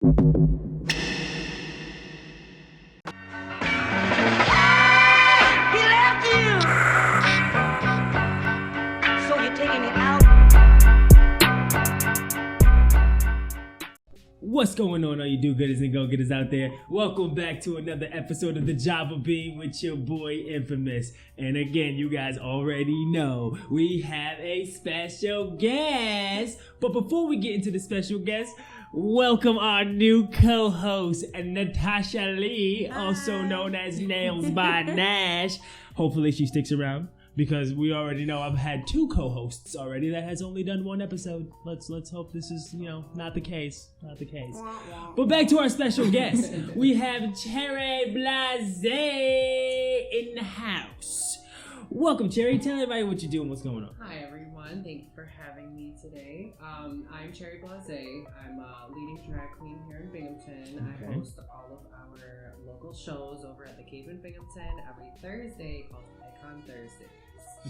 He left you. So you're taking it out. What's going on, all you do-gooders and go-getters out there? Welcome back to another episode of the Java Bean with your boy Infamous. And again, you guys already know we have a special guest. But before we get into the special guest, welcome our new co-host, Natasha Lee, also known as Nails by Nash. Hopefully she sticks around, because we already know I've had two co-hosts already that has only done one episode. Let's hope this is, not the case. Not the case. But back to our special guest. We have Cherry Blase in the house. Welcome, Cherry. Tell everybody what you do and what's going on. Hi, everyone. Thank you for having me today. I'm Cherry Blase. I'm a leading drag queen here in Binghamton. Okay. I host all of our local shows over at the Cave in Binghamton every Thursday called Icon Thursdays.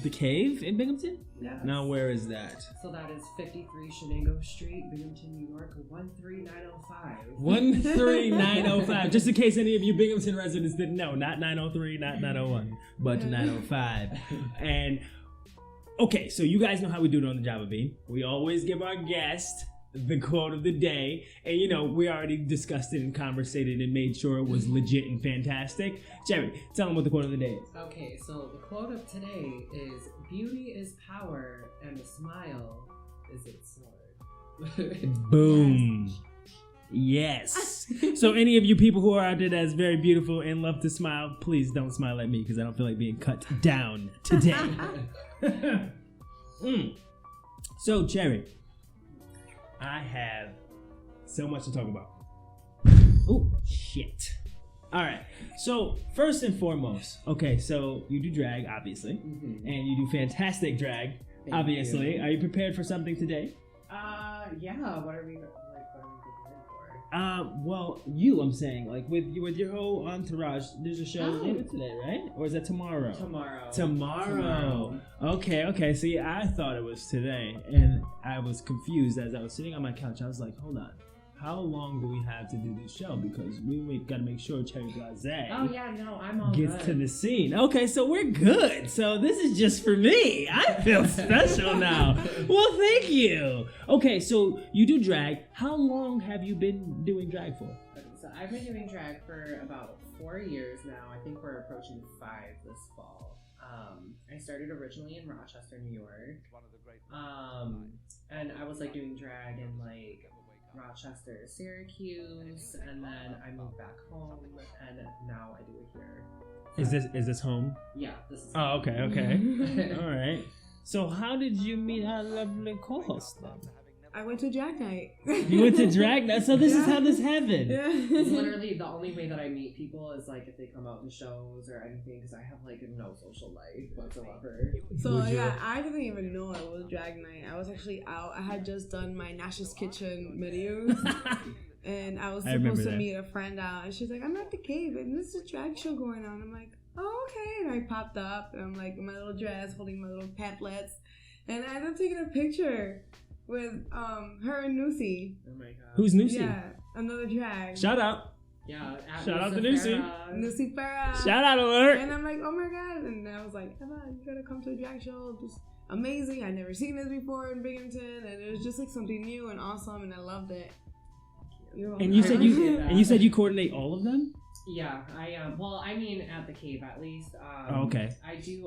The Cave in Binghamton? Yes. Now, where is that? So that is 53 Shenango Street, Binghamton, New York, 13905. 13905. Just in case any of you Binghamton residents didn't know, not 903, not 901, but 905. And okay, so you guys know how we do it on the Java Bean. We always give our guest the quote of the day, and we already discussed it and conversated and made sure it was legit and fantastic. Jerry, tell them what the quote of the day is. Okay, so the quote of today is, "Beauty is power, and a smile is its sword." Boom. Yes. So any of you people who are out there that's very beautiful and love to smile, please don't smile at me, because I don't feel like being cut down today. So, Cherry, I have so much to talk about. Oh, shit. All right. So, first and foremost, okay, so you do drag, obviously, and you do fantastic drag, obviously. You. Are you prepared for something today? Yeah. What are we preparing for? Well, I'm saying, like, with your whole entourage, there's a show later today, right? Or is that tomorrow? Tomorrow. Okay. See, I thought it was today, and I was confused as I was sitting on my couch. I was like, hold on. How long do we have to do this show? Because we got to make sure Cherry Blase Oh, yeah, no, I'm all gets good. to the scene. Okay, so we're good. So this is just for me. I feel special now. Well, thank you. Okay, so you do drag. How long have you been doing drag for? So I've been doing drag for about 4 years now. I think we're approaching 5 this fall. I started originally in Rochester, New York. And I was like doing drag in like Rochester, Syracuse, and then I moved back home, and now I do it here. Is this home? Yeah, this is. Oh, okay. All right. So how did you meet our lovely co-host then? I went to drag night. You went to drag night? So this is how this happened? Yeah. It's literally the only way that I meet people is like if they come out in shows or anything, because I have like no social life whatsoever. So yeah, I didn't even know it was drag night. I was actually out. I had just done my Nash's Kitchen videos. And I was supposed to meet a friend out, and she's like, "I'm at the Cave, and there's a drag show going on." I'm like, "Oh, okay." And I popped up, and I'm like in my little dress, holding my little pamphlets, and I ended up taking a picture with her and Nusi. Oh my god. Who's Nusi? Yeah, another drag. Shout out. Yeah. Shout out to Nusi. Nusi Farah. Shout out alert. And I'm like, "Oh my god!" And I was like, "Emma, you gotta come to a drag show. Just amazing. I'd never seen this before in Binghamton, and it was just like something new and awesome, and I loved it." And you said you coordinate all of them? Yeah, well, I mean, at the Cave at least. Okay. I did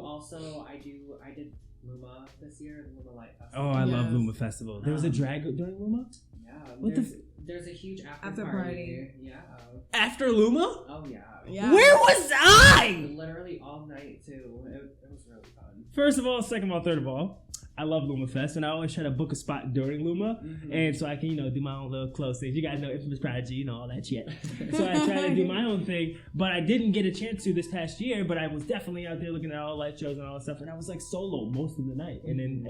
Luma this year, the Luma Light Festival. Oh, I love Luma Festival. There was a drag during Luma? Yeah. There's a huge after party. Yeah. After Luma? Oh, yeah. Yeah. Where was I? Literally all night, too. It was really fun. First of all, second of all, third of all, I love Luma Fest, and I always try to book a spot during Luma, and so I can, do my own little close things. You guys know Infamous Prodigy, all that shit. So I try to do my own thing, but I didn't get a chance to this past year, but I was definitely out there looking at all light shows and all that stuff, and I was like solo most of the night, and then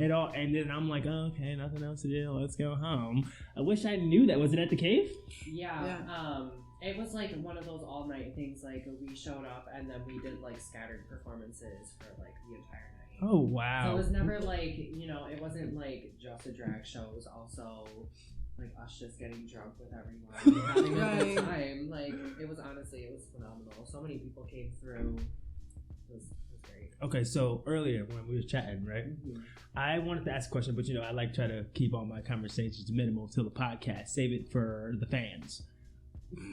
I'm like, oh, okay, nothing else to do, let's go home. I wish I knew that. Was it at the Cave? Yeah. It was like one of those all night things, like we showed up and then we did like scattered performances for like the entire night. Oh, wow. So it was never like, it wasn't like just a drag show. It was also like us just getting drunk with everyone, having a good time. Like it was phenomenal. So many people came through. It was great. Okay, so earlier when we were chatting, right? Mm-hmm. I wanted to ask a question, but I like try to keep all my conversations minimal till the podcast. Save it for the fans.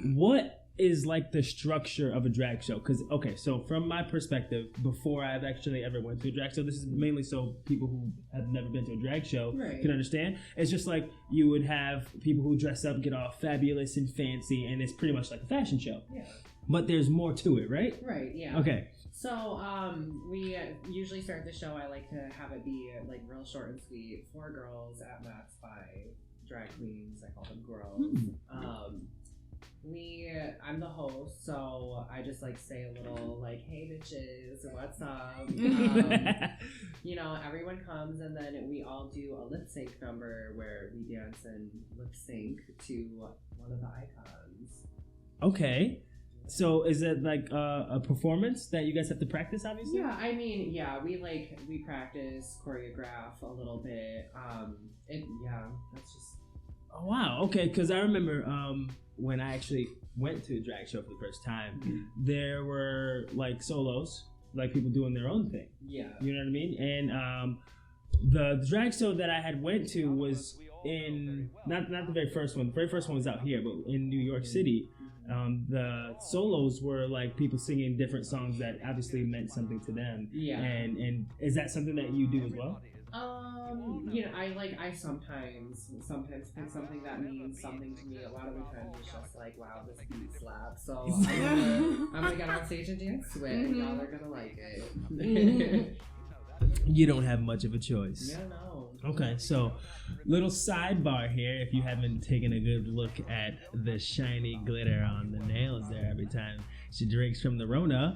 What is like the structure of a drag show? Because so from my perspective, before I've actually ever went to a drag show, this is mainly so people who have never been to a drag show can understand. It's just like you would have people who dress up, get all fabulous and fancy, and it's pretty much like a fashion show. Yeah. But there's more to it, right? Right. Yeah. Okay. So we usually start the show. I like to have it be like real short and sweet. 4 girls at max 5 drag queens. I call them girls. I'm the host, so I just like say a little like, "Hey bitches, what's up?" Everyone comes, and then we all do a lip sync number where we dance and lip sync to one of the icons. Okay. So is it like a performance that you guys have to practice, obviously? Yeah, I mean, we practice, choreograph a little bit. That's just. Oh wow. Okay, because I remember when I actually went to a drag show for the first time, there were like solos, like people doing their own thing. Yeah. You know what I mean? And the drag show that I had went to was in not the very first one. The very first one was out here, but in New York City. The solos were like people singing different songs that obviously meant something to them. Yeah. And is that something that you do as well? I sometimes pick something that means something to me. A lot of the times it's just like, wow, this beat slaps. So I'm gonna get on stage and dance to it, and y'all are gonna like it. You don't have much of a choice. Yeah, no. Okay, so little sidebar here. If you haven't taken a good look at the shiny glitter on the nails there every time she drinks from the Rona,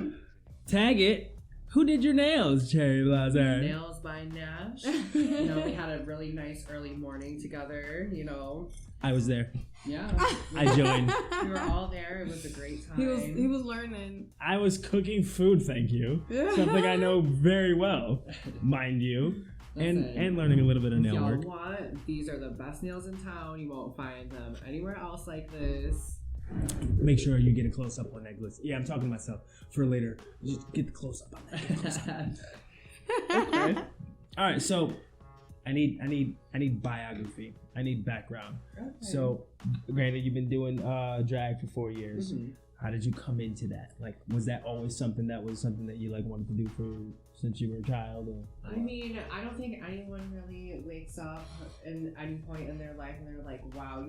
tag it. Who did your nails, Cherry Blossom? Nails by Nash. We had a really nice early morning together, I was there. Yeah. I joined. We were all there. It was a great time. He was learning. I was cooking food, thank you. Something I know very well, mind you. And learning a little bit of nail work. These are the best nails in town. You won't find them anywhere else like this. Make sure you get a close up on that glitz. Yeah, I'm talking to myself for later. Just get the close up on that. Okay. All right. So, I need biography. I need background. Okay. So, granted, you've been doing drag for 4 years. Mm-hmm. How did you come into that? Like, was that always something that you like wanted to do since you were a child? Or? I mean, I don't think anyone really wakes up in any point in their life and they're like, wow,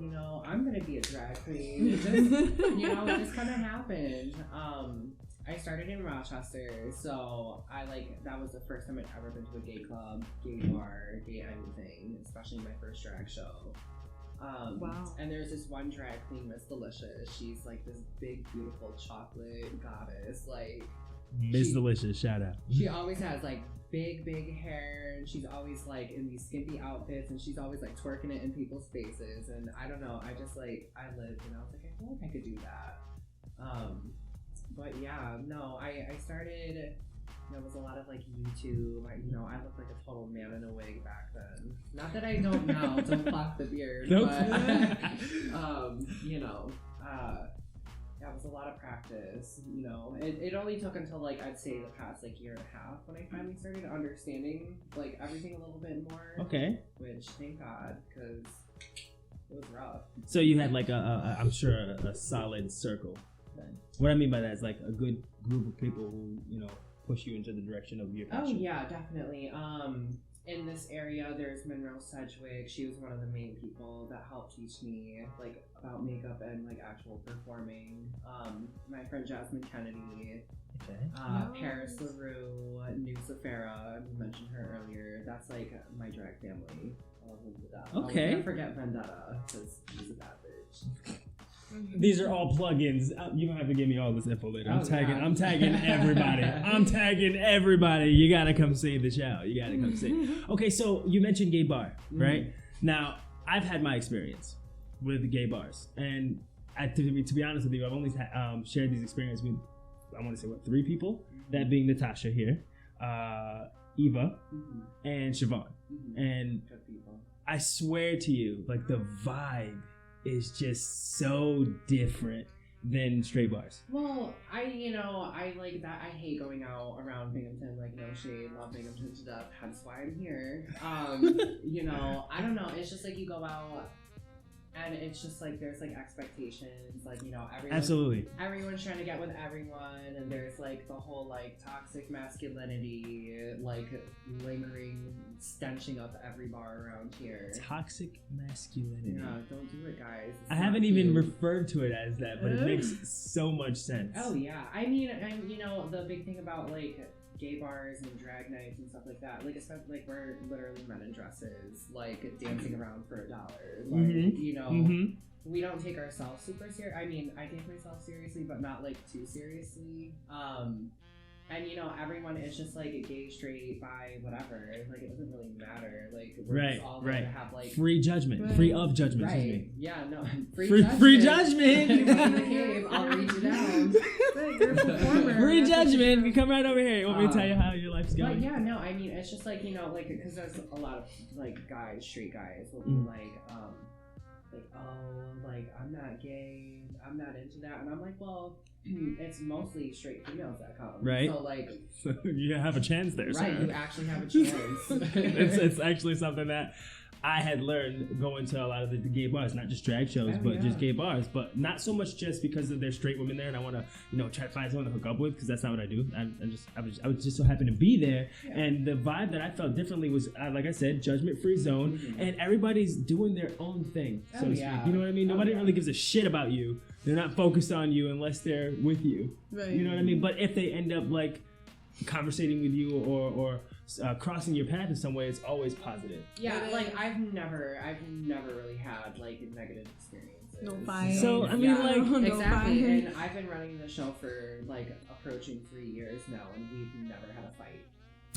I'm gonna be a drag queen. It just kind of happened. I started in Rochester, so that was the first time I'd ever been to a gay club, gay bar, gay anything, especially my first drag show. Wow. And there's this one drag queen, Miss Delicious. She's like this big, beautiful chocolate goddess. Like Miss Delicious, shout out. She always has like big hair, and she's always like in these skimpy outfits, and she's always like twerking it in people's faces. And I don't know, I just I lived, and I was like, I feel like I could do that. But yeah, no, I started. There was a lot of like YouTube. I looked like a total man in a wig back then. Not that I don't now. Don't pluck the beard. Nope. But that was a lot of practice. It only took until I'd say the past year and a half when I finally started understanding everything a little bit more. Okay. Which thank God, because it was rough. So you had I'm sure a solid circle. What I mean by that is a good group of people who push you into the direction of your passion. Oh yeah, definitely. In this area, there's Monroe Sedgwick. She was one of the main people that helped teach me about makeup and actual performing. My friend Jasmine Kennedy. Okay. Paris LaRue, Noosa Farah, you mentioned her earlier. That's my drag family. Okay. I can't forget Vendetta because she's a bad bitch. These are all plugins. You don't have to give me all this info later. I'm tagging everybody. I'm tagging everybody. You gotta come see the show. You gotta come see. Okay, so you mentioned gay bar, right? Mm-hmm. Now, I've had my experience with gay bars, and to be honest with you, I've only shared these experiences with, I want to say 3 people. Mm-hmm. That being Natasha here, Eva, and Siobhan. Mm-hmm. And I swear to you, like the vibe is just so different than straight bars. Well, I like that. I hate going out around Binghamton. Like, no shade, love Binghamton to death. Hence why I'm here. I don't know. It's just like you go out, and it's just like there's like expectations. Like, everyone's trying to get with everyone, and there's like the whole like toxic masculinity, like lingering, stenching up every bar around here. Toxic masculinity. Yeah, don't do it, guys. I haven't even referred to it as that, but it makes so much sense. Oh yeah, I mean, and the big thing about like gay bars and drag nights and stuff like that, like especially like we're literally men in dresses, like dancing around for $1. Like we don't take ourselves super serious. I mean, I take myself seriously, but not like too seriously. And everyone is just like gay, straight, bi, whatever. Like it doesn't really matter. Like we're just all there to have like free judgment, free of judgment. Right? Yeah, no, free judgment. You go in the cave, I'll read you down. You're a performer. Free judgment. You come right over here. You want me to tell you how your life's going? But yeah, no, I mean it's just like like because there's a lot of like guys, straight guys will be like oh, like I'm not gay, I'm not into that, and I'm like, well, it's mostly straight females that come, right? So like, you have a chance there, right? sir. You actually have a chance. it's actually something that I had learned going to a lot of the gay bars, not just drag shows, just gay bars, but not so much just because of there's straight women there and I want to, try to find someone to hook up with, because that's not what I do. I was just so happy to be there, and the vibe that I felt differently was, like I said, judgment-free zone, and everybody's doing their own thing, so to speak. You know what I mean? Nobody really gives a shit about you. They're not focused on you unless they're with you. Right. You know what I mean? But if they end up like conversating with you or crossing your path in some way, it's always positive. Yeah, like I've never really had like negative experiences. No fight. So I mean, exactly. And I've been running the show for like approaching 3 years now, and we've never had a fight.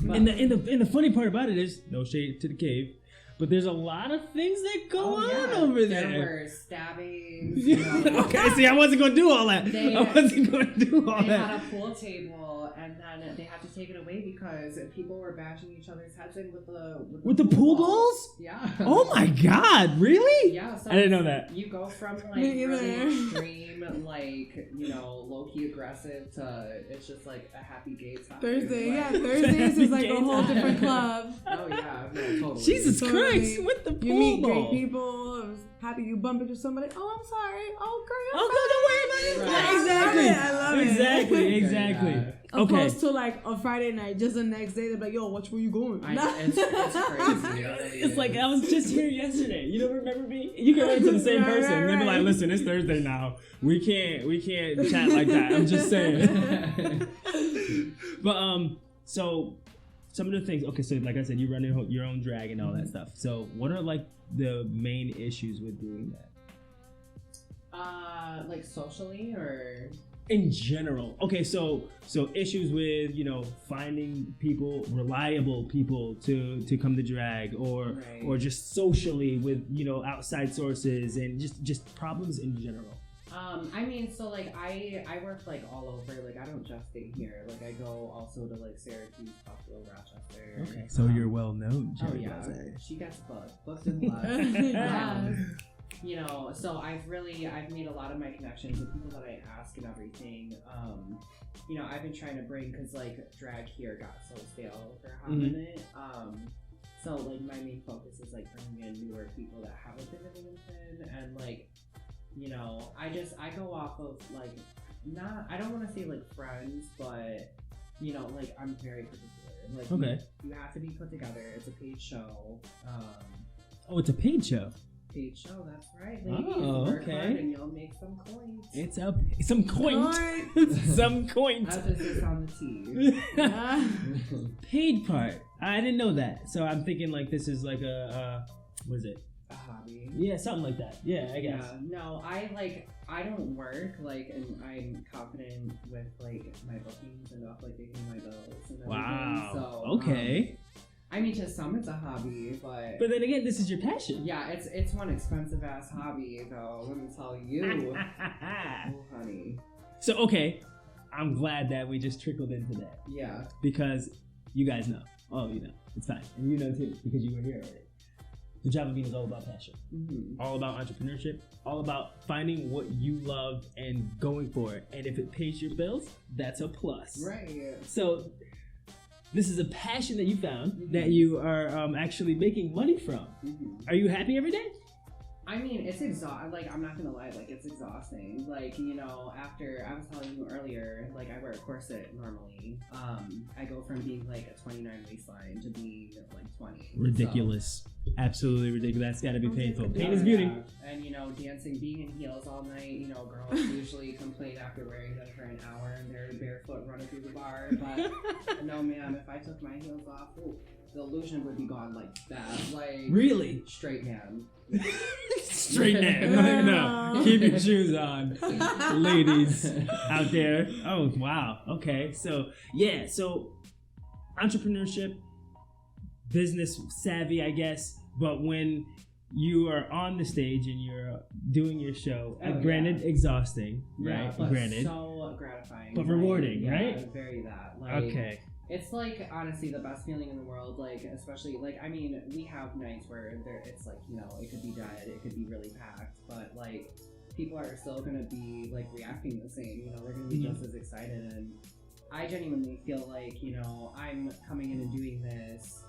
But, and the funny part about it is, no shade to the cave, but there's a lot of things that go on over there. There were stabbings. Okay, see, I wasn't going to do all that. They had a pool table, and then they had to take it away because people were bashing each other's heads in with the pool balls. Yeah. Oh my God! Really? Yeah. So I didn't know that. You go from like really extreme, like low key aggressive to it's just like a happy gay time. Thursdays is like a whole different club. Oh yeah, no, totally. Jesus Christ. With the pool you meet ball. great people. I was happy you bump into somebody. Oh, I'm sorry. Oh, girl, don't worry about it. Exactly. I love it. Exactly. Yeah. Opposed to like a Friday night, just the next day they're like, "Yo, where you going?" It's crazy. It's like I was just here yesterday. You don't remember me? You can run to the same person. And they'll be like, "Listen, it's Thursday now. We can't chat like that." I'm just saying. But so. Some of the things, okay, so like I said, you run your own drag and all that stuff. So what are like the main issues with doing that? Like socially or in general? Okay, so issues with finding reliable people to come to drag, or just socially with outside sources and just problems in general. I mean, so like I work like all over. Like I don't just stay here. Like I go also to like Syracuse, Buffalo, Rochester. Okay, so you're well known. Oh yeah, she gets booked and loved. So I've made a lot of my connections with people that I ask and everything. I've been trying to bring, because like drag here got so stale for a hot minute. So like my main focus is like bringing in newer people that haven't been to Binghamton, and like. I go off of like I don't want to say like friends, but like I'm very particular. Like you have to be put together. It's a paid show. Oh, it's a paid show. Paid show, that's right. Ladies, work hard and you'll make some coins. It's some coins. Some coins. Emphasis on the T. Paid part. I didn't know that. So I'm thinking like this is like what is it? A hobby. Yeah, something like that. Yeah, I guess. Yeah, no, I don't work, like, and I'm confident with like my bookings enough, like they pay my bills and everything. Wow. So okay. I mean, to some it's a hobby, but then again, this is your passion. Yeah, it's one expensive ass hobby, though. Let me tell you, oh, honey. So okay, I'm glad that we just trickled into that. Yeah. Because you guys know. Oh, it's fine, and you know too because you were here already. the job of being is all about passion, all about entrepreneurship, all about finding what you love and going for it. And if it pays your bills, that's a plus. Right. So this is a passion that you found that you are actually making money from. Are you happy every day? I mean, it's exhausting. Like, I'm not gonna lie, like, it's exhausting. Like, you know, after I was telling you earlier, like, I wear a corset normally. I go from being like a 29 waistline to being like 20. Ridiculous. So. Absolutely ridiculous. That's gotta be painful. Pain is beauty. Yeah. And, you know, dancing, being in heels all night, you know, girls usually complain after wearing them for an hour and they're barefoot running through the bar. But no, ma'am, if I took my heels off, ooh, the illusion would be gone like that. Like, really? Straight man. Straight man. No. Keep your shoes on, ladies out there. Oh, wow. Okay. So, yeah. So, entrepreneurship, business savvy, I guess. But when you are on the stage and you're doing your show, granted, exhausting, right? But granted. so gratifying. But rewarding, right? Yeah, very that. Like, okay. It's like honestly the best feeling in the world. Like especially like I mean we have nights where it's like you know it could be dead, it could be really packed, but like people are still gonna be like reacting the same. You know they're gonna be just as excited, and I genuinely feel like you know I'm coming in and doing this,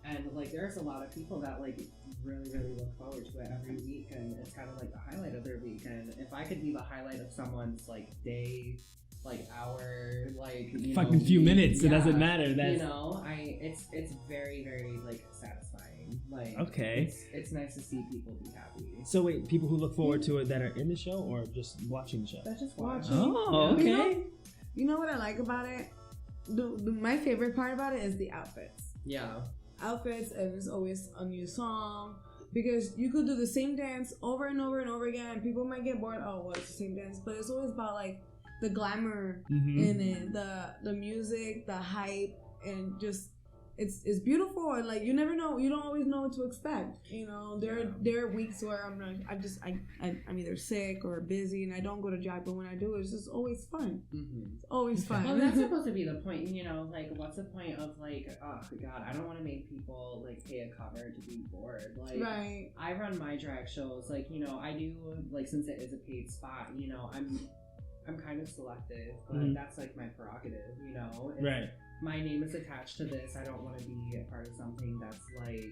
and like there's a lot of people that like really look forward to it every week, and it's kind of like the highlight of their week. And if I could be the highlight of someone's like day. Like hour, like you fucking know, few minutes. yeah, It doesn't matter. That's you know, it's very like satisfying. Like okay, it's nice to see people be happy. So wait, people who look forward to it that are in the show or just watching the show? That's just watching. Oh, yeah. okay. You know what I like about it? My favorite part about it is the outfits. Yeah. Outfits, and there's always a new song. Because you could do the same dance over and over and over again. People might get bored. Oh, well, it's the same dance. But it's always about like the glamour in it, the music, the hype, and just it's beautiful. And like you never know, you don't always know what to expect. You know, there are weeks where I'm like I'm either sick or busy and I don't go to job, but when I do, it's just always fun. It's always fun. Well, that's supposed to be the point. You know, like what's the point of like oh god, I don't want to make people like pay a cover to be bored. Like right. I run my drag shows. Like you know, I do like since it is a paid spot. You know, I'm kind of selective, but that's like my prerogative, you know? If right. my name is attached to this, I don't want to be a part of something that's like,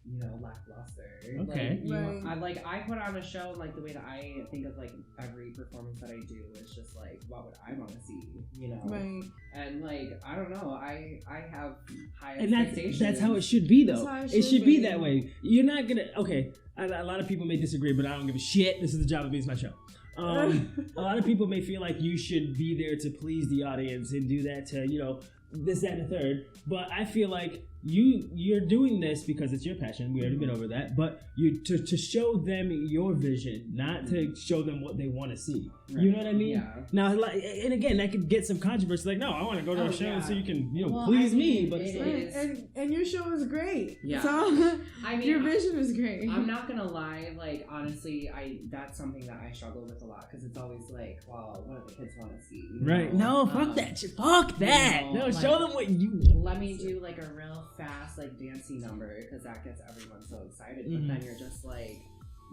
you know, lackluster. Okay. Like, I put on a show, like, the way that I think of, like, every performance that I do is just, like, what would I want to see, you know? Right. And, like, I don't know, I have high and expectations. that's how it should be, though. It should be that way. You're not gonna, okay, a lot of people may disagree, but I don't give a shit. This is the job of me, it's my show. A lot of people may feel like you should be there to please the audience and do that to, you know, this, that, and the third. But I feel like you're doing this because it's your passion. We already been over that. But you to show them your vision, not to show them what they want to see. Right. You know what I mean? Yeah. Now, like, and again, that could get some controversy. Like, no, I want to go to a show so you can, you know, please me. But it's like, and your show is great. Yeah. So I mean, your vision is great. I'm not gonna lie. Like, honestly, that's something that I struggle with a lot because it's always like, well, what do the kids want to see? Right? No, fuck that shit. Fuck that. You know, no, like, show them what you want. Let me do like a real fast like dancey number because that gets everyone so excited. But then you're just like,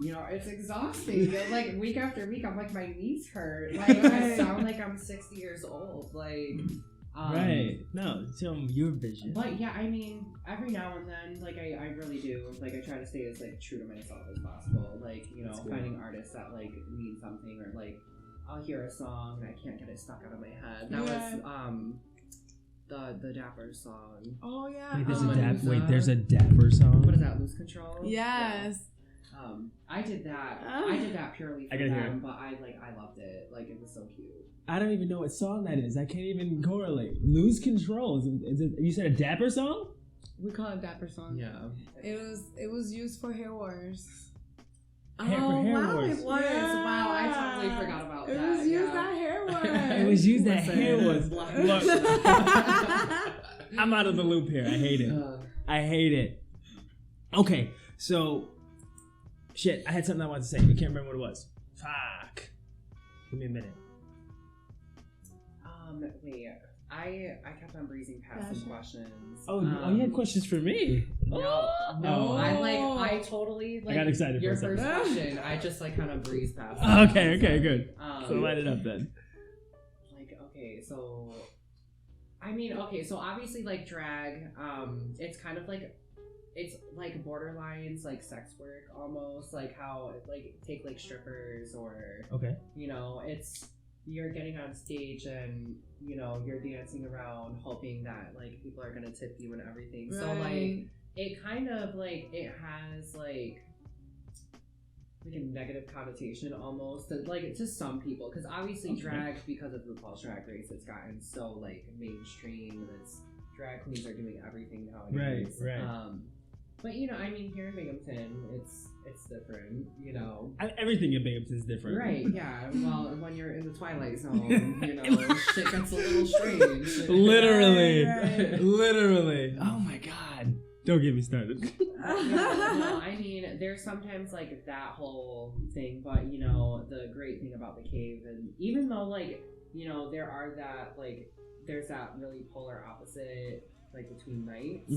you know, it's exhausting. Like week after week, I'm like my knees hurt. Like I sound like I'm 60 years old. Like. Right. No, tell them your vision. But yeah, I mean, every now and then, like I really do. Like I try to stay as like true to myself as possible. Like you know, finding artists that like mean something, or like I'll hear a song and I can't get it stuck out of my head. That was the Dapper song. Oh yeah. Wait, there's a Dapper song. What is that? Lose Control. Yes. Yeah. I did that. I did that purely for them, but I loved it. Like it was so cute. I don't even know what song that is. I can't even correlate. Lose Control. Is it? You said a Dapper song? We call it Dapper song. Yeah. It was used for Hair Wars. Hair wow, Wars. It was. Yeah. Wow, I totally forgot about that. It was used at Hair Wars. It was used at Hair Wars. Look, I'm out of the loop here. I hate it. I hate it. Okay, so shit. I had something I wanted to say. I can't remember what it was. Fuck. Give me a minute. Wait. I kept on breezing past some questions. Oh, you had questions for me? No, I totally I got excited your for a first second. question. I just like kind of breezed past. Okay, good. So light it up then. So obviously like drag, it's kind of like, it's like borderlines like sex work almost, like how like take like strippers or it's you're getting on stage and you're dancing around hoping that like people are gonna tip you and everything. Right. So like it kind of like it has like a negative connotation almost to some people, because obviously drag, because of RuPaul's Drag Race, it's gotten so like mainstream, and it's drag queens are doing everything nowadays. Right. But here in Binghamton, it's different. Everything in Binghamton is different. Right. Yeah. Well, when you're in the Twilight Zone, shit gets a little strange. Literally. Oh my God. Don't get me started. There's sometimes like that whole thing, but the great thing about the cave, and even though like there are that like there's that really polar opposite like between nights,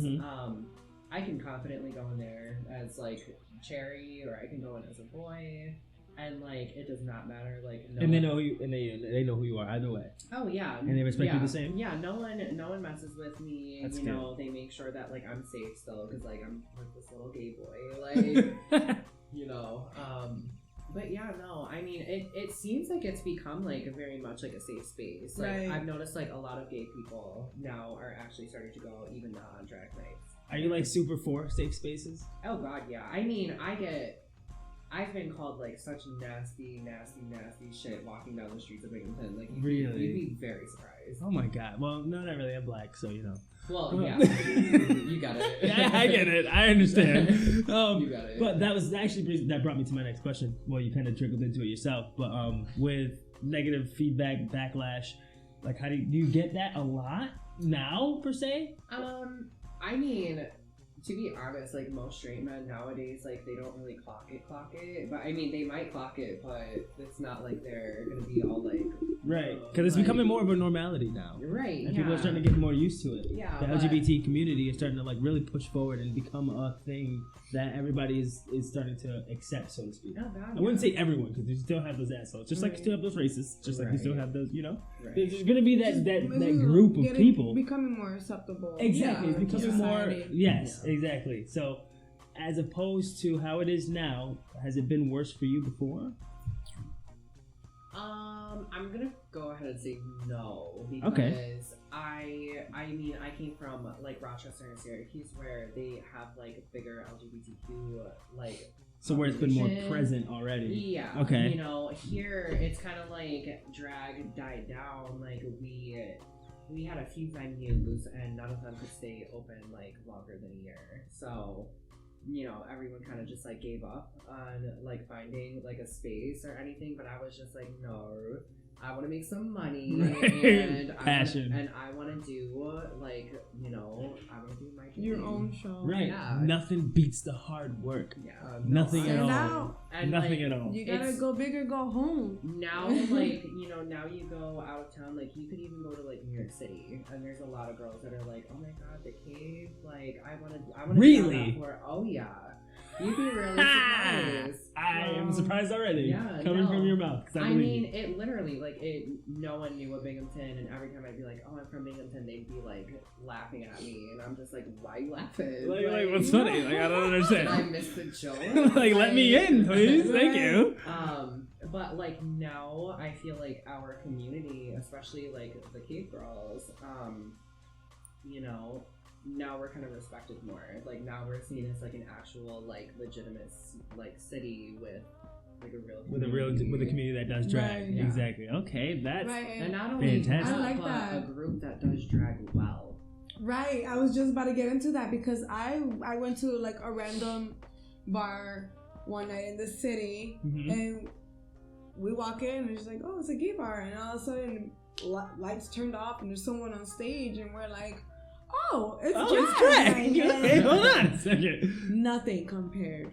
I can confidently go in there as like Cherry, or I can go in as a boy, and like it does not matter. Like and they know you, and they know who you are either way. Oh yeah, and they respect you the same. Yeah, no one messes with me. That's good. They make sure that like I'm safe still, because like I'm like this little gay boy, like But yeah, no, it seems like it's become like very much like a safe space. Like I've noticed like a lot of gay people now are actually starting to go even on drag nights. Are you like super for safe spaces? Oh God, yeah. I've been called like such nasty shit walking down the streets of Binghamton. Like, you'd be very surprised. Oh my God. Well, no, not really. I'm black, so Well, yeah, you got it. Yeah, I get it. I understand. You got it. But that brought me to my next question. Well, you kind of trickled into it yourself. But with negative feedback, backlash, like do you get that a lot now per se? To be honest, like most straight men nowadays, like they don't really clock it. But they might clock it, but it's not like they're gonna be all like because it's becoming more of a normality now. Right. And people are starting to get more used to it. Yeah. The LGBT community is starting to like really push forward and become a thing that everybody is starting to accept, so to speak. Oh, God, I wouldn't say everyone, because you still have those assholes, just like you still have those racists, just like you still have those, There's gonna be that group of people becoming more acceptable. Exactly, it's becoming more. Yes, exactly. So, as opposed to how it is now, has it been worse for you before? I'm gonna go ahead and say no, because I came from like Rochester and Syracuse, where they have like bigger LGBTQ like. So where it's been more present already. Yeah. Okay. Here it's kind of like drag died down. Like we had a few venues and none of them could stay open like longer than a year. So, everyone kind of just like gave up on like finding like a space or anything. But I was just like, no, I want to make some money and passion, I want to do like I want to do my your own show. Right. Yeah. Nothing beats the hard work. Yeah. Nothing at all. And nothing at all. You gotta go big or go home. Now, like now you go out of town. Like you could even go to like New York City, and there's a lot of girls that are like, oh my God, the cave. Like I want to. Really? Oh yeah. You'd be really surprised. I am surprised already. Yeah, coming from your mouth. It literally, like, no one knew of Binghamton, and every time I'd be like, oh, I'm from Binghamton, they'd be, like, laughing at me, and I'm just like, why are you laughing? Like what's funny? Like, I don't understand. Did I miss the joke? Like, let me in, please. Thank you. But, like, now I feel like our community, especially, like, the cave girls, now we're kind of respected more. Like now we're seen as like an actual like legitimate like city with like a real community. with a community that does drag. Right. Yeah. Exactly. Okay, that's and not only fantastic. I like that. A group that does drag well. Right. I was just about to get into that because I went to like a random bar one night in the city and we walk in and it's like, oh, it's a gay bar, and all of a sudden lights turned off and there's someone on stage and we're like, oh, it's drag. Okay, hold on a second. Nothing compared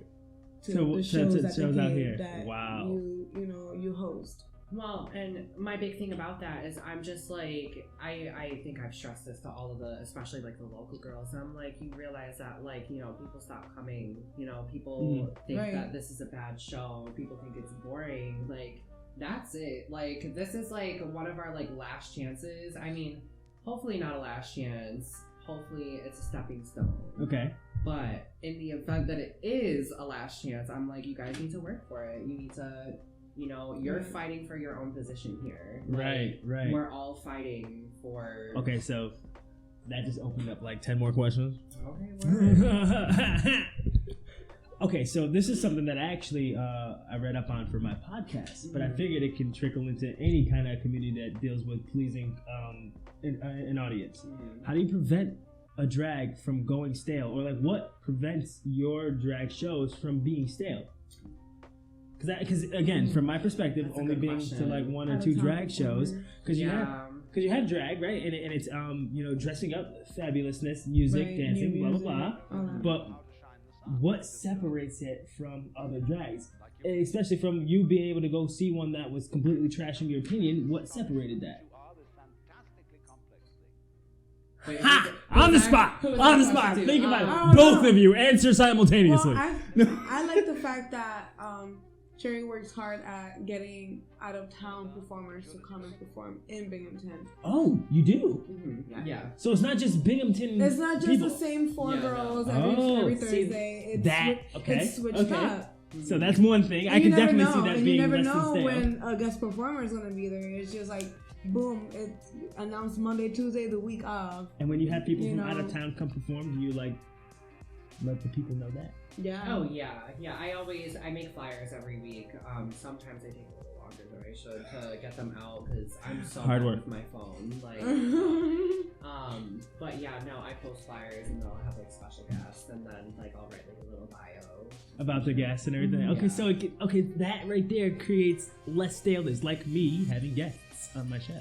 to the shows that out here. That wow. You host. Well, and my big thing about that is I'm just like, I think I've stressed this to all of the, especially like the local girls. I'm like, you realize that like, you know, people stop coming, you know, people think that this is a bad show. People think it's boring. Like, that's it. Like, this is like one of our like last chances. I mean, hopefully not a last chance. Hopefully it's a stepping stone. Okay. But in the event that it is a last chance, I'm like, you guys need to work for it. You need to, you know, you're fighting for your own position here. Like, Right. We're all fighting for. Okay, so that just opened up like 10 more questions. Okay, word. Okay, so this is something that actually I read up on for my podcast, but I figured it can trickle into any kind of community that deals with pleasing an audience. How do you prevent a drag from going stale, or like what prevents your drag shows from being stale? Because again, from my perspective, That's a only good being question. to like one or two drag shows, because you have drag, right, and it's you know, dressing up, fabulousness, music, dancing, blah blah blah. But what separates it from other drags, especially from you being able to go see one that was completely trash in your opinion? What separated that? Wait, Ha! On the spot! Think about it. know. Both of you answer simultaneously. Well, I like the fact that Cherry works hard at getting out of town performers to come and perform in Binghamton. Oh, you do? Yeah. So it's not just Binghamton. It's not just people. the same four girls Oh, every see, Thursday. It's switched up. So that's one thing. And I can you never definitely know, see that and being you never less than know stale. when a guest performer is going to be there. It's just like, boom, it's announced Monday, Tuesday, the week of. And when you have people You from out know. of town come perform, do you like let the people know that? Yeah. Oh yeah. I make flyers every week. Sometimes I take a little longer than I should to get them out because I'm so Hard bad work. with my phone. Like, but yeah, no, I post flyers and they'll have like special guests, and then like I'll write like a little bio About the guests and everything. Okay, so that right there creates less staleness, like me having guests on my show.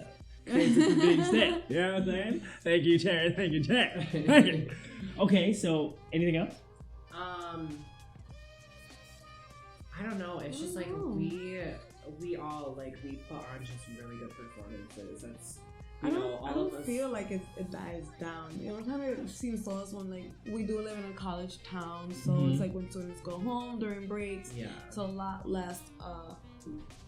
Creates it from being stale. You know what I'm saying? Thank you, Sharon. Thank you, Jack. Okay, so anything else? I don't know. It's just like we all like we put on just really good performances. That's I you know, don't all of us. feel like it dies down. You know, it kind of seems to us when like we do live in a college town, so it's like when students go home during breaks, Yeah. it's a lot less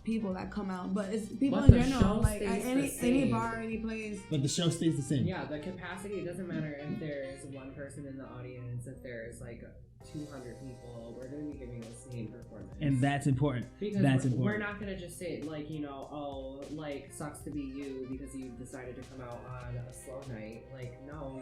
people that come out. But it's people But in the general, show like stays at the any same. bar, any place. But the show stays the same. Yeah, the capacity, it doesn't matter if there's one person in the audience, if there's like 200 people, we're going to be giving the same performance. And that's important. Because That's we're important. not going to just say, like, you know, oh, like, sucks to be you because you decided to come out on a slow night. Like, no,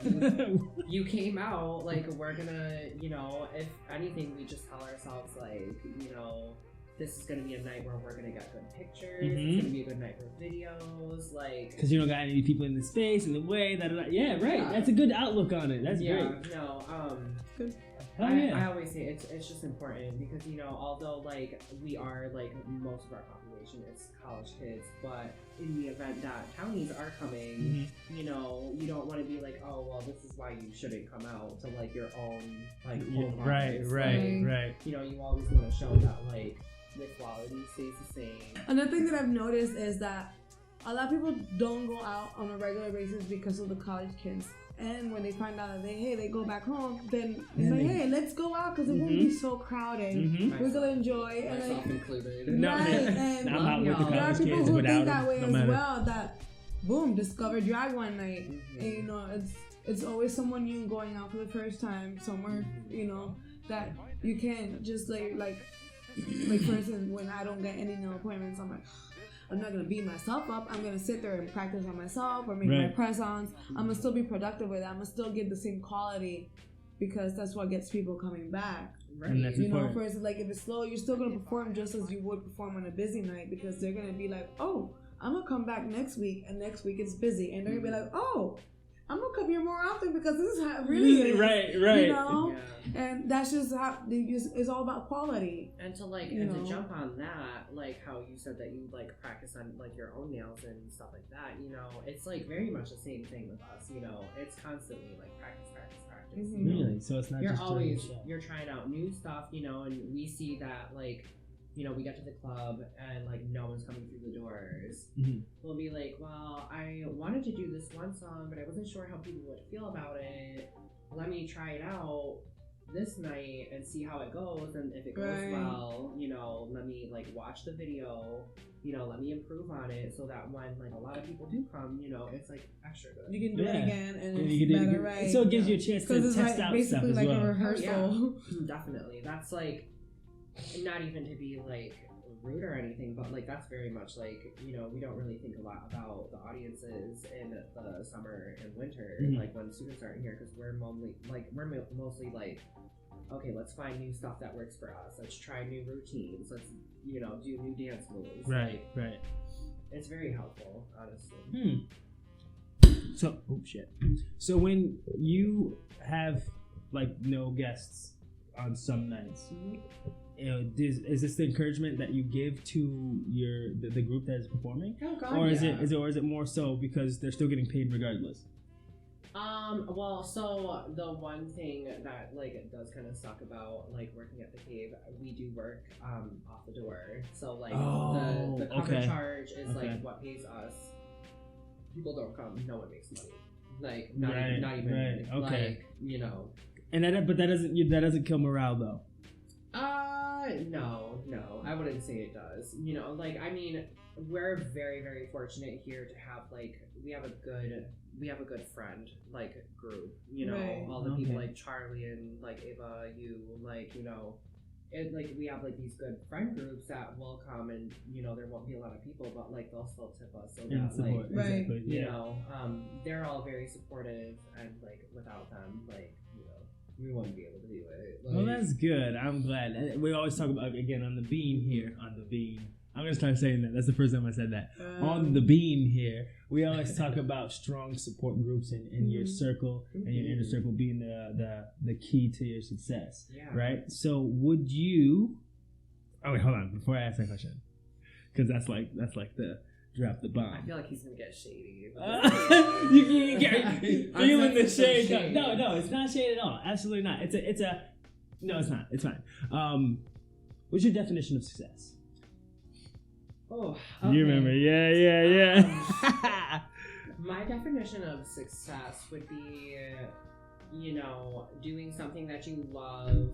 you came out, like, we're going to, you know, if anything, we just tell ourselves, like, you know, this is going to be a night where we're going to get good pictures. It's going to be a good night for videos. Like, because you don't got any people in the space, in the way. Yeah, right. Yeah. That's a good outlook on it. That's yeah, great. no, Good. I always say it's just important because, you know, although like we are like most of our population is college kids, but in the event that townies are coming, you know, you don't want to be like, oh well, this is why you shouldn't come out to like your own like home Right. Like, you know, you always want to show that like the quality stays the same. Another thing that I've noticed is that a lot of people don't go out on a regular basis because of the college kids. And when they find out that they go back home, then it's like, hey, let's go out because it won't be so crowded. We're gonna enjoy. And Myself like, included. No, right, and I'm not with the there are college people kids who without think that them, way no as matter. well. That boom, discover drag one night. And, you know, it's always someone new going out for the first time somewhere. You know that you can just like for instance, when I don't get any nail appointments, I'm like, I'm not gonna beat myself up. I'm gonna sit there and practice on myself or make my press-ons. I'm gonna still be productive with it. I'm gonna still get the same quality because that's what gets people coming back. Right. And that's You know, important. for instance, like if it's slow, you're still gonna perform just as you would perform on a busy night because they're gonna be like, oh, I'm gonna come back next week, and next week it's busy, and they're gonna be like, oh, I'm gonna come here more often because this is how it really is. Right. You know, Yeah. and that's just how it's all about quality. And to like, You and know. to jump on that, like how you said that you like practice on like your own nails and stuff like that, you know, it's like very much the same thing with us, you know, it's constantly like practice. You know? Really? So it's not You're just always, during the show. you're trying out new stuff, you know, and we see that like you know, we get to the club and like no one's coming through the doors, we'll be like, well, I wanted to do this one song, but I wasn't sure how people would feel about it. Let me try it out this night and see how it goes, and if it goes well, you know, let me like watch the video, you know, let me improve on it so that when like a lot of people do come, you know, it's like extra good. You can do it again and you it's can better, right? So it gives you a chance to test it's out basically stuff as like well. a rehearsal. Definitely. That's like, not even to be like rude or anything, but like that's very much like, you know, we don't really think a lot about the audiences in the summer and winter, like when students aren't here, because we're mostly like, okay, let's find new stuff that works for us. Let's try new routines. Let's, you know, do new dance moves. Right, right. It's very helpful, honestly. So, oh shit. So when you have like no guests on some nights, you know, is this the encouragement that you give to the group that is performing? Oh God, or is it more so because they're still getting paid regardless? Well, so the one thing that like it does kind of suck about like working at the Cave, we do work off the door. So like the cover charge is like what pays us. People don't come, no one makes money. Like not even like, you know. And that doesn't kill morale though. No, I wouldn't say it does. You know, like, I mean, we're very, very fortunate here to have, like, we have a good friend, like, group, you know, all the people like Charlie and, like, Ava, you, like, you know, it, like, we have, like, these good friend groups that will come and, you know, there won't be a lot of people, but, like, they'll still tip us, so that, like, exactly, you know, they're all very supportive, and, like, without them, like, you know, we wouldn't be able to do it. Like, well, that's good. I'm glad. We always talk about, again, on the beam here, on the beam. I'm going to start saying that. That's the first time I said that. On the beam here, we always talk about strong support groups in your circle and your inner circle being the key to your success, right? So would you... Oh, wait, hold on. Before I ask that question, because that's like the... Drop the bomb. I feel like he's gonna get shady. you get feeling the shade. No, it's not shade at all. Absolutely not. No, it's not. It's fine. What's your definition of success? Oh, okay. You remember? Yeah. My definition of success would be, you know, doing something that you love,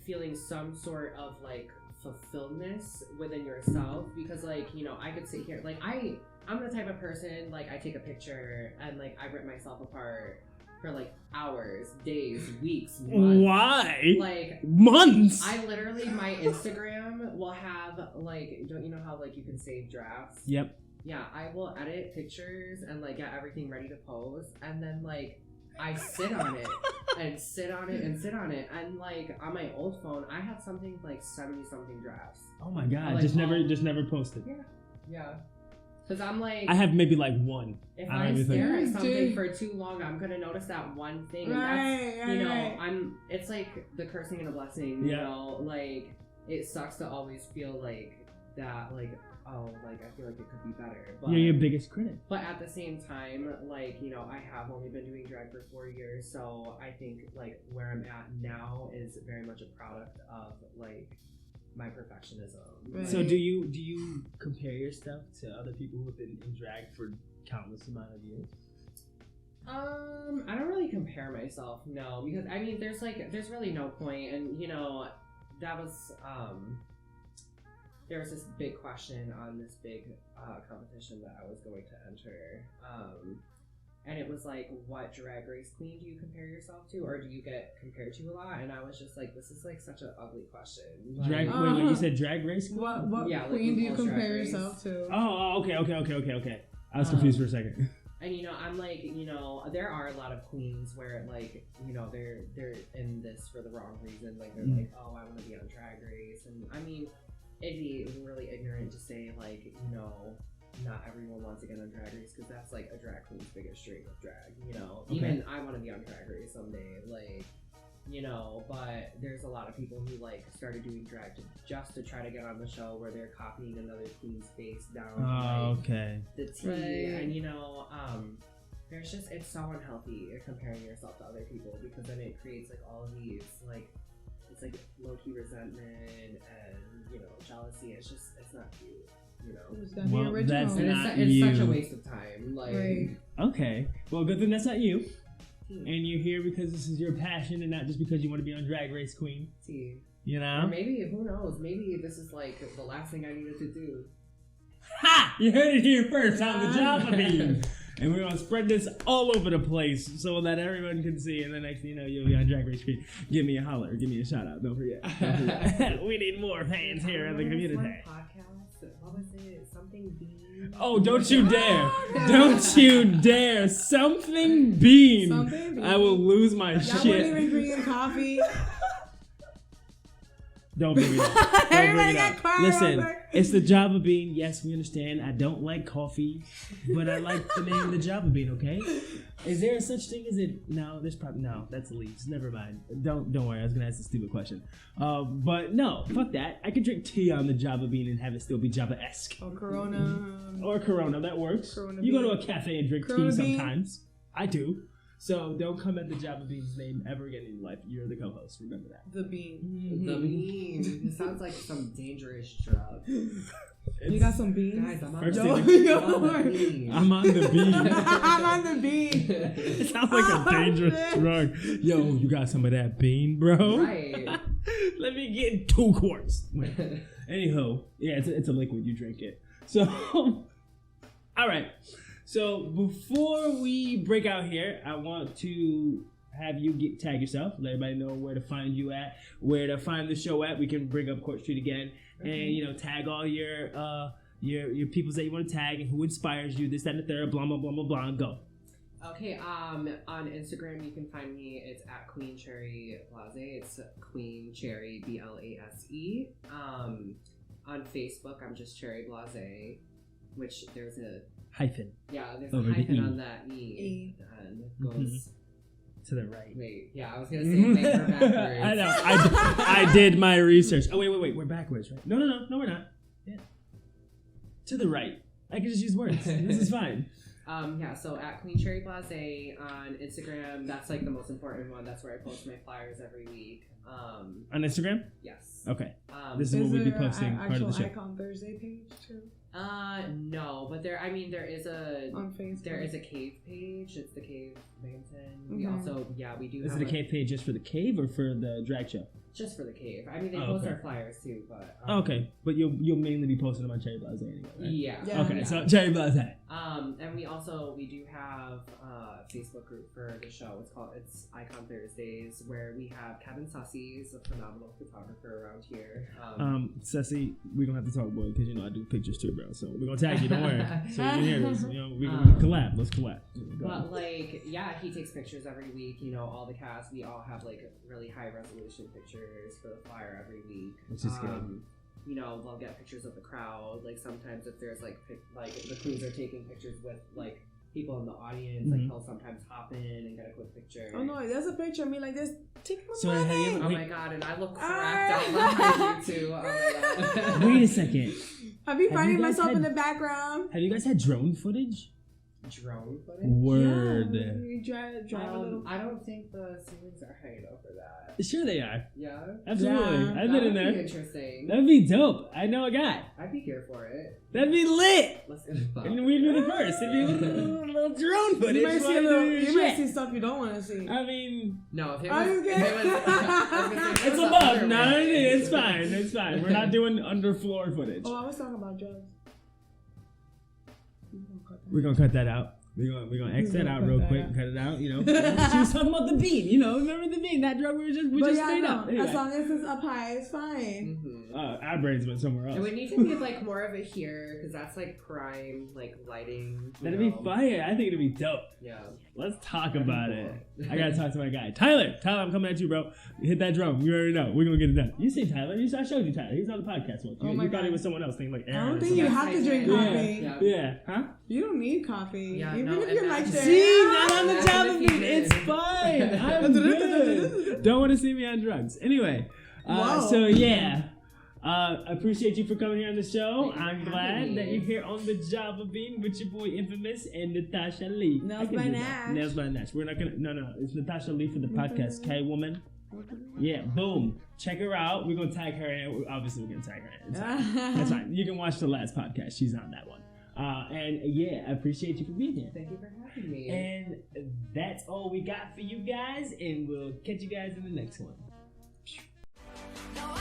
feeling some sort of like fulfillment within yourself, because like, you know, I could sit here like I'm the type of person, like, I take a picture and like I rip myself apart for like hours, days, weeks, months. Why? Like months. I literally, my Instagram will have like, don't you know how like you can save drafts? Yep. Yeah, I will edit pictures and like get everything ready to post, and then like I sit on it and sit on it and sit on it, and like on my old phone I had something like 70-something drafts. Oh my god! Like, just never posted. Yeah. Because I'm like, I have maybe like one. If I stare at something for too long, I'm gonna notice that one thing. And that's, you know, it's like the cursing and a blessing. You know, like it sucks to always feel like that. Like, oh, like I feel like it could be better. But, you're your biggest critic. But at the same time, like, you know, I have only been doing drag for 4 years, so I think like where I'm at now is very much a product of like my perfectionism. Right. So do you compare yourself to other people who have been in drag for countless amount of years? I don't really compare myself, no, because I mean there's really no point, and you know, that was there was this big question on this big competition that I was going to enter, and it was like, what drag race queen do you compare yourself to, or do you get compared to a lot? And I was just like, this is like such an ugly question. Like, wait, you said drag race queen? What queen do you compare yourself to? Oh, okay. I was confused for a second. And you know, I'm like, you know, there are a lot of queens where like, you know, they're in this for the wrong reason. Like they're like, oh, I want to be on Drag Race, and I mean, it'd be really ignorant to say like, you know, not everyone wants to get on Drag Race, because that's like a drag queen's biggest dream of drag, you know. Okay. Even I want to be on Drag Race someday, like, you know, but there's a lot of people who like started doing drag just to try to get on the show, where they're copying another queen's face down to, like, the T, and you know, there's just, it's so unhealthy comparing yourself to other people, because then it creates like all of these like it's like low-key resentment and, you know, jealousy. It's not cute, you know. It's gotta Well, be original. that's And not it's you. such a waste of time. Like, Right. Okay. Well, good thing that's not you. And you're here because this is your passion and not just because you want to be on Drag Race Queen. see. You Or know? maybe, who knows? Maybe this is like the last thing I needed to do. Ha! You heard it here first on the Java Bean. And we're gonna spread this all over the place so that everyone can see. And the next thing you know, you'll be on Drag Race Queen. Give me a holler. Give me a shout out. Don't forget. We need more fans here in the community. Podcast. What was it? Something Bean. Oh, don't you dare! Don't you dare! Something Bean! Something Bean. I will lose my Y'all shit. wouldn't even drink in coffee. Don't bring it up. Don't bring Everybody it got up. quiet Listen, over. it's the Java Bean. Yes, we understand. I don't like coffee, but I like the name of the Java Bean. Okay? Is there such thing as it? No, there's probably no. That's leaves. Never mind. Don't worry. I was gonna ask a stupid question. But no, fuck that. I could drink tea on the Java Bean and have it still be Java-esque. Or Corona. Or Corona. That works. Corona You go to Bean. a cafe and drink Corona tea Bean. sometimes. I do. So don't come at the Java Bean's name ever again in your life. You're the co-host. Remember that. The bean. The Bean. It sounds like some dangerous drug. You got some beans? Guys, I'm on First the thing- I'm on the Bean. I'm on the bean. I'm on the bean. It sounds like a Oh, dangerous man. drug. Yo, you got some of that bean, bro? Right. Let me get 2 quarts. Wait. Anywho, yeah, it's a liquid. You drink it. So, all right. So before we break out here, I want to have you tag yourself, let everybody know where to find you at, where to find the show at. We can bring up Court Street again, and tag all your peoples that you want to tag and who inspires you. This, that, and the third. Blah blah blah blah blah. And go. Okay, on Instagram you can find me. It's at Queen Cherry Blase. It's Queen Cherry Blase. On Facebook I'm just Cherry Blase, which there's a Hyphen there's Over a the hyphen E. on that E. And it goes. to the right. Wait, yeah, I was gonna say paper backwards. I know. I did my research. Oh wait. We're backwards, right? No, we're not. Yeah. To the right. I can just use words. This is fine. So at Queen Cherry Blase on Instagram, that's like the most important one. That's where I post my flyers every week. On Instagram? Yes. Okay. Is This is what we'll be there a posting part of the actual show. Icon Thursday page too? No, but there is a On Facebook. there is a cave page. It's the Cave Manton. We Mhm. also we do. Is have it a cave page just for the cave or for the drag show? just for the cave. I mean, they Oh, post okay. our flyers too, but Okay, but you'll mainly be posting them on Cherry Blase anyway, right? yeah. Yeah. Okay, so Cherry Blase. And we do have a Facebook group for the show. It's Icon Thursdays, where we have Kevin Sussy, is a phenomenal photographer around here. Ceci, we're gonna have to talk about it because I do pictures too, bro. So we're gonna tag you. Don't worry. So you can hear this. We can collab. Let's collab. Go But ahead. he takes pictures every week. All the cast, we all have like really high resolution pictures for the flyer every week. Which is good. They'll get pictures of the crowd. Like sometimes if there's like if the queens are taking pictures with like people in the audience, like Mhm. he'll sometimes hop in and get a quick picture. Oh no, there's a picture of me like this. Take my So have you money. ever- Oh my god, and I look cracked out behind you too. Oh my god. Wait a second. I'll be Have finding you guys myself had- in the background. Have you guys had drone footage? Drone footage? Word. Yeah, you drive a little. I don't think the ceilings are high enough for that. Sure they are. Yeah? Absolutely. Yeah. I've That been in would be there. interesting. That'd be dope. I know a guy. I'd be here for it. That'd be lit. Let's get it And we'd be the first. It'd be a little drone footage. You might see a while little. doing You might shit. see stuff you don't want to see. I mean, No, if it Are was, you if it was, I was gonna say, if it's it was above. under No, my- it's fine. It's fine. We're not doing underfloor footage. Oh, I was talking about drugs. We're gonna cut that out. We're gonna X that out real quick and cut it out. She was talking about the bean. Remember the bean? That drug we just made up. Anyway. As long as it's up high, it's fine. Mhm. Our brains went somewhere It else. would need to be like more of a here, because that's like prime, like lighting. you That'd be know. fire. I think it'd be dope. Yeah. Let's talk That'd be about cool. it. I gotta talk to my guy, Tyler. Tyler, I'm coming at you, bro. Hit that drum. You already know. We're gonna get it done. You see Tyler? I showed you Tyler. He's on the podcast once. Oh my you thought he God. was someone else, thinking like I Aaron. don't or think you Yes, have I to drink did. coffee. Yeah. Yeah, huh? You don't need coffee. Yeah, Even no, if you and like that's- that. See, not on the Imagine job if of he me. did. It's fine. I'm good. Don't want to see me on drugs. Anyway, Whoa. so yeah. I appreciate you for coming here on the show. Thank you I'm for glad having that me. you're here on the Java Bean with your boy Infamous and Natasha Lee. Nails I can by do that. Nash. Nails by Nash. We're not gonna. No. It's Natasha Lee for the podcast. Okay, woman. Yeah, boom. Check her out. We're gonna tag her in. Obviously, we're gonna tag her in. It's fine. That's fine. You can watch the last podcast. She's on that one. And yeah, I appreciate you for being here. Thank you for having me. And that's all we got for you guys. And we'll catch you guys in the next one. No,